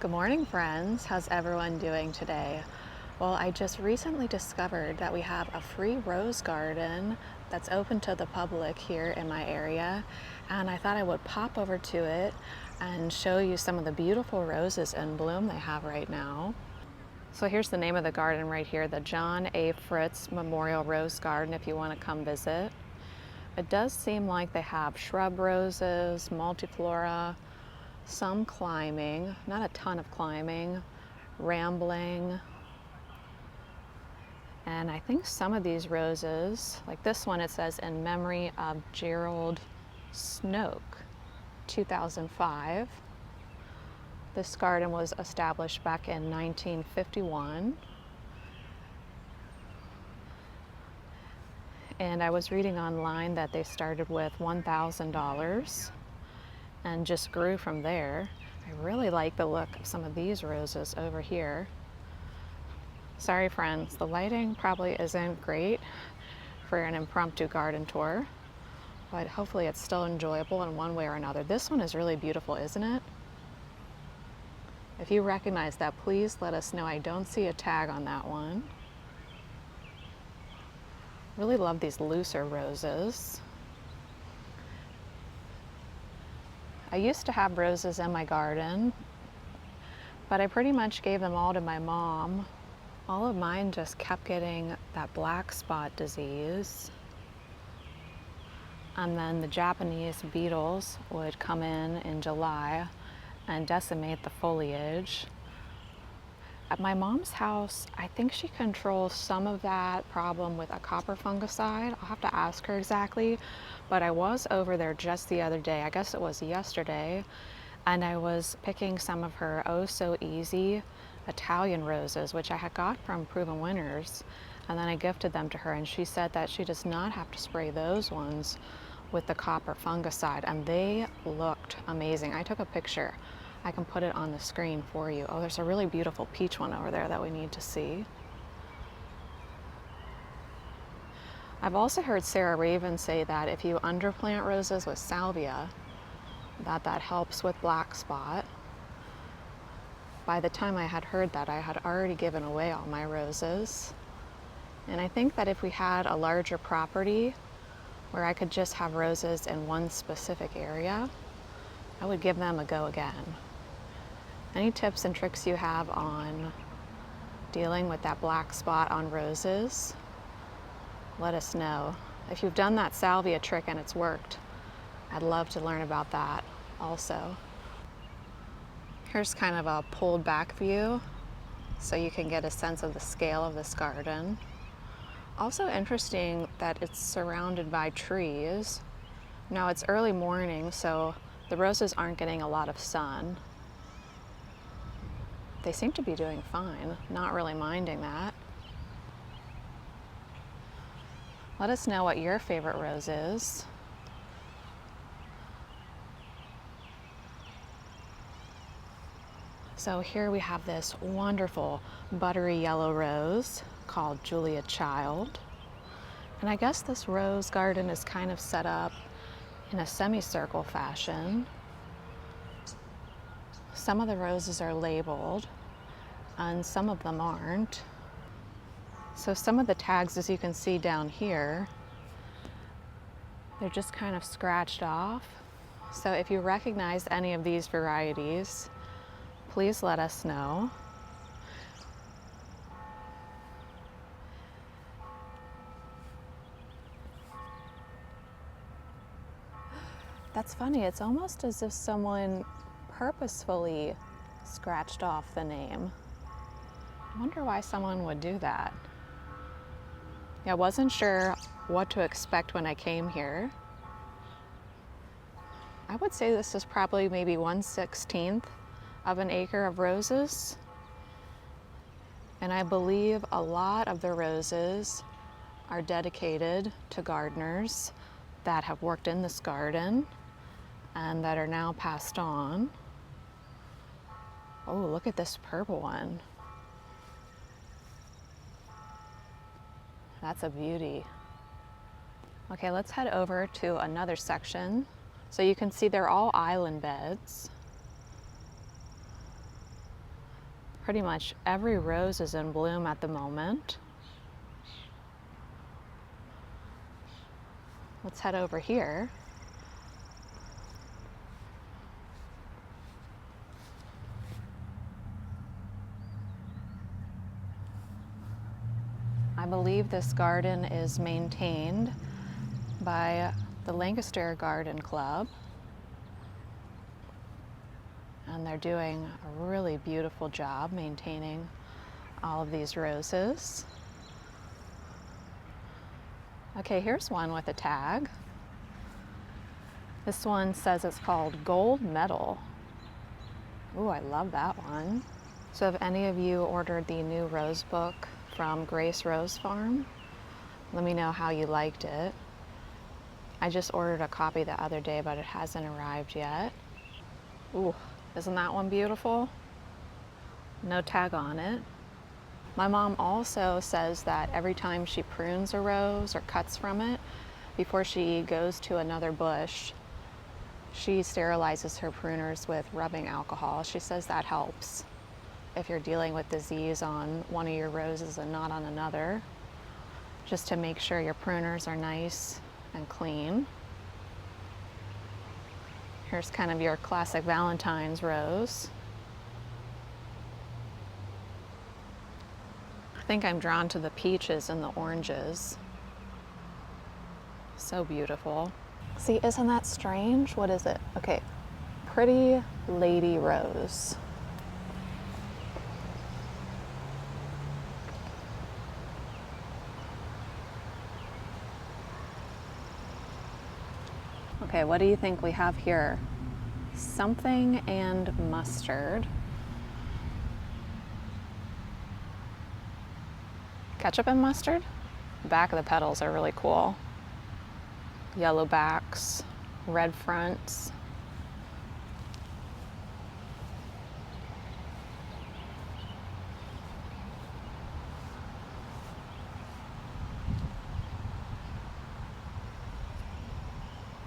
Good morning, friends. How's everyone doing today? Well, I just recently discovered that we have a free rose garden that's open to the public here in my area, and I thought I would pop over to it and show you some of the beautiful roses in bloom they have right now. So here's the name of the garden right here, the John A. Fritz Memorial Rose Garden, if you want to come visit. It does seem like they have shrub roses, multiflora, some climbing, not a ton of climbing, rambling, and I think some of these roses, like this one, it says in memory of Gerald Snoke, 2005. This garden was established back in 1951. And I was reading online that they started with $1,000 and just grew from there. I really like the look of some of these roses over here. Sorry friends, the lighting probably isn't great for an impromptu garden tour, but hopefully it's still enjoyable in one way or another. This one is really beautiful, isn't it? If you recognize that, please let us know. I don't see a tag on that one. Really love these looser roses. I used to have roses in my garden, but I pretty much gave them all to my mom. All of mine just kept getting that black spot disease. And then the Japanese beetles would come in July and decimate the foliage. At my mom's house, I think she controls some of that problem with a copper fungicide. I'll have to ask her exactly, but I was over there just the other day, I guess it was yesterday, and I was picking some of her oh so easy Italian roses, which I had got from Proven Winners, and then I gifted them to her, and she said that she does not have to spray those ones with the copper fungicide, and they looked amazing. I took a picture. I can put it on the screen for you. Oh, there's a really beautiful peach one over there that we need to see. I've also heard Sarah Raven say that if you underplant roses with salvia, that helps with black spot. By the time I had heard that, I had already given away all my roses. And I think that if we had a larger property where I could just have roses in one specific area, I would give them a go again. Any tips and tricks you have on dealing with that black spot on roses, let us know. If you've done that salvia trick and it's worked, I'd love to learn about that also. Here's kind of a pulled back view so you can get a sense of the scale of this garden. Also interesting that it's surrounded by trees. Now it's early morning, so the roses aren't getting a lot of sun. They seem to be doing fine, not really minding that. Let us know what your favorite rose is. So here we have this wonderful buttery yellow rose called Julia Child. And I guess this rose garden is kind of set up in a semicircle fashion. Some of the roses are labeled and some of them aren't. So some of the tags, as you can see down here, they're just kind of scratched off. So if you recognize any of these varieties, please let us know. That's funny, it's almost as if someone purposefully scratched off the name. I wonder why someone would do that. Yeah, I wasn't sure what to expect when I came here. I would say this is probably maybe 1/16 of an acre of roses. And I believe a lot of the roses are dedicated to gardeners that have worked in this garden and that are now passed on. Oh, look at this purple one. That's a beauty. Okay, let's head over to another section. So you can see they're all island beds. Pretty much every rose is in bloom at the moment. Let's head over here. I believe this garden is maintained by the Lancaster Garden Club, and they're doing a really beautiful job maintaining all of these roses. Okay, here's one with a tag. This one says it's called Gold Medal. Ooh, I love that one. So have any of you ordered the new rose book from Grace Rose Farm? Let me know how you liked it. I just ordered a copy the other day, but it hasn't arrived yet. Ooh, isn't that one beautiful? No tag on it. My mom also says that every time she prunes a rose or cuts from it, before she goes to another bush, she sterilizes her pruners with rubbing alcohol. She says that helps if you're dealing with disease on one of your roses and not on another, just to make sure your pruners are nice and clean. Here's kind of your classic Valentine's rose. I think I'm drawn to the peaches and the oranges. So beautiful. See, isn't that strange? What is it? Okay, Pretty Lady Rose. Okay, what do you think we have here? Something and mustard. Ketchup and mustard? The back of the petals are really cool. Yellow backs, red fronts.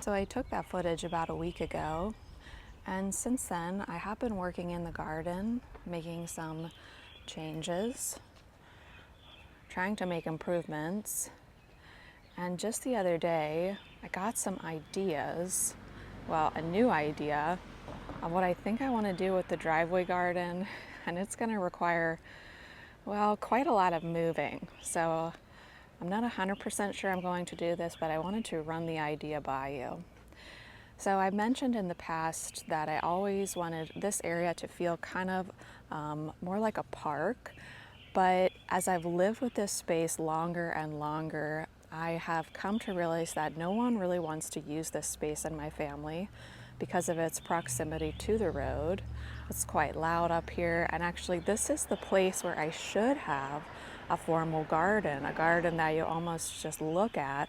So I took that footage about a week ago, and since then I have been working in the garden, making some changes, trying to make improvements. And just the other day, I got some ideas, well, a new idea of what I think I want to do with the driveway garden, and it's going to require, well, quite a lot of moving. So I'm not 100% sure I'm going to do this, but I wanted to run the idea by you. So I mentioned in the past that I always wanted this area to feel kind of more like a park, but as I've lived with this space longer and longer, I have come to realize that no one really wants to use this space in my family because of its proximity to the road. It's quite loud up here, and actually this is the place where I should have a formal garden, a garden that you almost just look at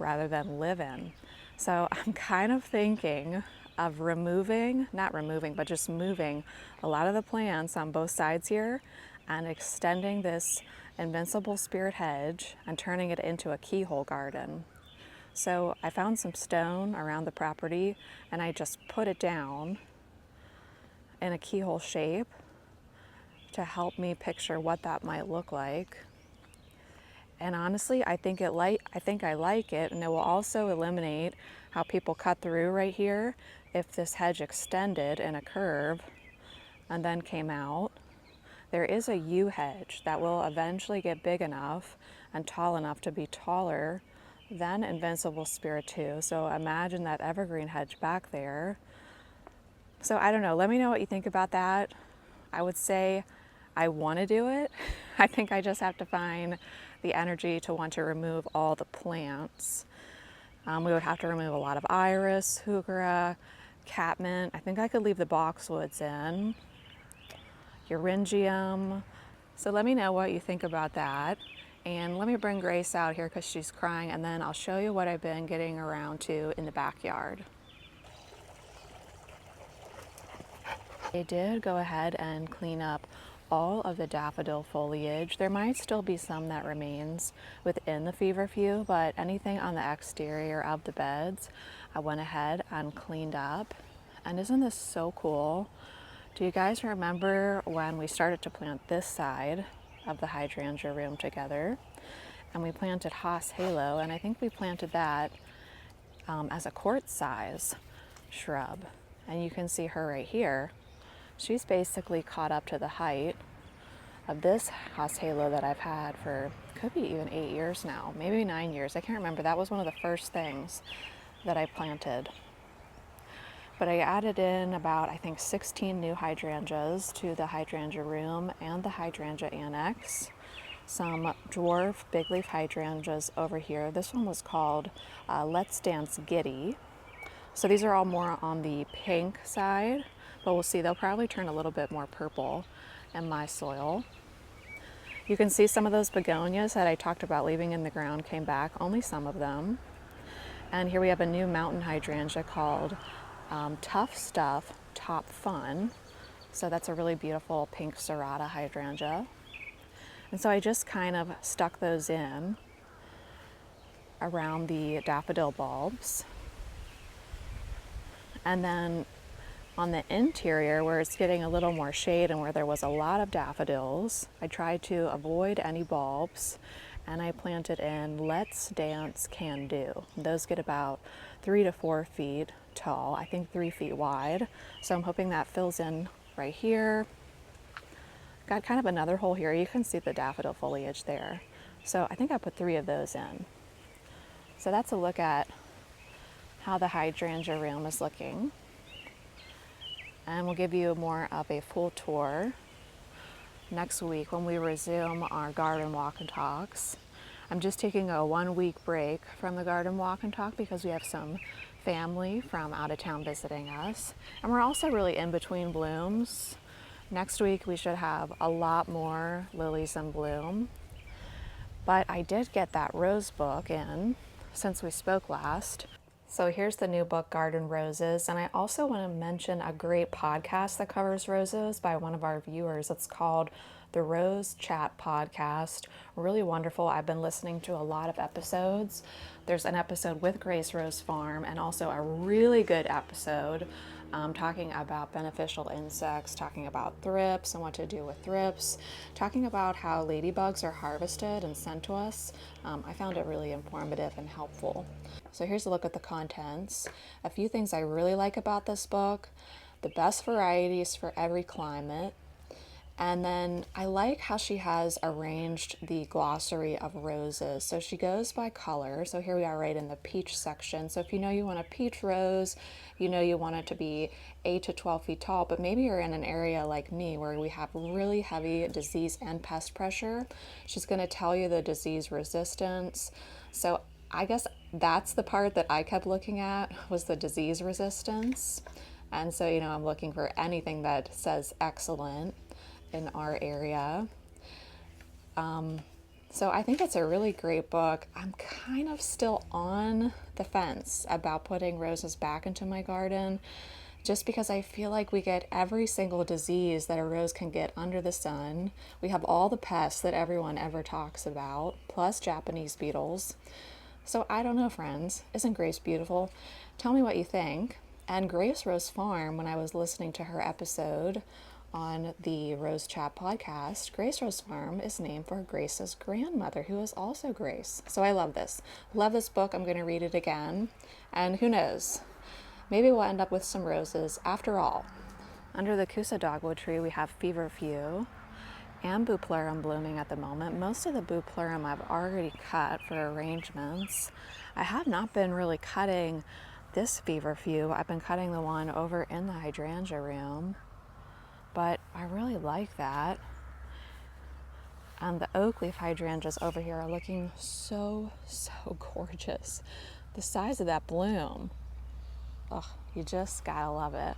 rather than live in. So I'm kind of thinking of not removing, but just moving a lot of the plants on both sides here and extending this invincible spirit hedge and turning it into a keyhole garden. So I found some stone around the property and I just put it down in a keyhole shape to help me picture what that might look like. And honestly, I think I like it, and it will also eliminate how people cut through right here if this hedge extended in a curve and then came out. There is a yew hedge that will eventually get big enough and tall enough to be taller than Invincible Spirit 2. So imagine that evergreen hedge back there. So I don't know, let me know what you think about that. I would say I want to do it. I think I just have to find the energy to want to remove all the plants. We would have to remove a lot of iris, heuchera, catmint. I think I could leave the boxwoods in, euringium. So let me know what you think about that. And let me bring Grace out here because she's crying, and then I'll show you what I've been getting around to in the backyard. I did go ahead and clean up all of the daffodil foliage. There might still be some that remains within the feverfew, but anything on the exterior of the beds, I went ahead and cleaned up. And isn't this so cool Do you guys remember when we started to plant this side of the hydrangea room together? And we planted Haas Halo, and I think we planted that as a quart size shrub. And you can see her right here. She's basically caught up to the height of this Haas Halo that I've had for, could be even 8 years now, maybe 9 years. I can't remember. That was one of the first things that I planted. But I added in about, I think, 16 new hydrangeas to the hydrangea room and the hydrangea annex. Some dwarf big leaf hydrangeas over here. This one was called Let's Dance Giddy. So these are all more on the pink side, but we'll see. They'll probably turn a little bit more purple in my soil. You can see some of those begonias that I talked about leaving in the ground came back, only some of them. And here we have a new mountain hydrangea called Tough Stuff Top Fun. So that's a really beautiful pink serrata hydrangea. And so I just kind of stuck those in around the daffodil bulbs. And then on the interior, where it's getting a little more shade and where there was a lot of daffodils, I tried to avoid any bulbs, and I planted in Let's Dance Can Do. Those get about 3 to 4 feet tall, I think 3 feet wide. So I'm hoping that fills in right here. Got kind of another hole here. You can see the daffodil foliage there. So I think I put 3 of those in. So that's a look at how the hydrangea room is looking. And we'll give you more of a full tour next week when we resume our garden walk and talks. I'm just taking a 1-week break from the garden walk and talk because we have some family from out of town visiting us. And we're also really in between blooms. Next week we should have a lot more lilies in bloom. But I did get that rose book in since we spoke last. So here's the new book, Garden Roses. And I also want to mention a great podcast that covers roses by one of our viewers. It's called the Rose Chat Podcast. Really wonderful. I've been listening to a lot of episodes. There's an episode with Grace Rose Farm and also a really good episode talking about beneficial insects, talking about thrips and what to do with thrips, talking about how ladybugs are harvested and sent to us. I found it really informative and helpful. So here's a look at the contents. A few things I really like about this book: the best varieties for every climate. And then I like how she has arranged the glossary of roses. So she goes by color. So here we are right in the peach section. So if you know you want a peach rose, you know you want it to be 8 to 12 feet tall, but maybe you're in an area like me where we have really heavy disease and pest pressure. She's going to tell you the disease resistance. So I guess that's the part that I kept looking at, was the disease resistance. And so, you know, I'm looking for anything that says excellent in our area. So I think it's a really great book. I'm kind of still on the fence about putting roses back into my garden, just because I feel like we get every single disease that a rose can get under the sun. We have all the pests that everyone ever talks about, plus Japanese beetles. So I don't know, friends. Isn't Grace beautiful? Tell me what you think. And Grace Rose Farm, when I was listening to her episode on the Rose Chat podcast, Grace Rose Farm is named for Grace's grandmother, who is also Grace. So I love this. Love this book. I'm going to read it again. And who knows? Maybe we'll end up with some roses after all. Under the Kusa dogwood tree, we have feverfew and bupleurum blooming at the moment. Most of the bupleurum I've already cut for arrangements. I have not been really cutting this feverfew. I've been cutting the one over in the hydrangea room, but I really like that. And the oak leaf hydrangeas over here are looking so gorgeous. The size of that bloom, ugh, you just gotta love it.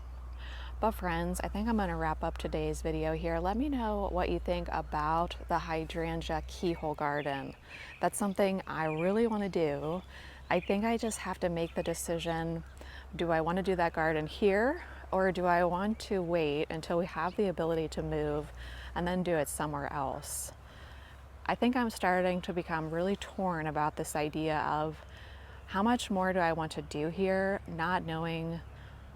But friends, I think I'm going to wrap up today's video here. Let me know what you think about the Hydrangea Keyhole garden. That's something I really want to do. I think I just have to make the decision, do I want to do that garden here, or do I want to wait until we have the ability to move and then do it somewhere else? I think I'm starting to become really torn about this idea of how much more do I want to do here, not knowing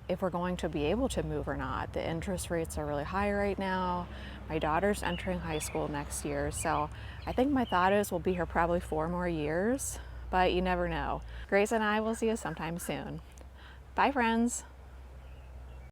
if we're going to be able to move or not. The interest rates are really high right now. My daughter's entering high school next year, so I think my thought is we'll be here probably 4 more years, but you never know. Grace and I will see you sometime soon. Bye, friends.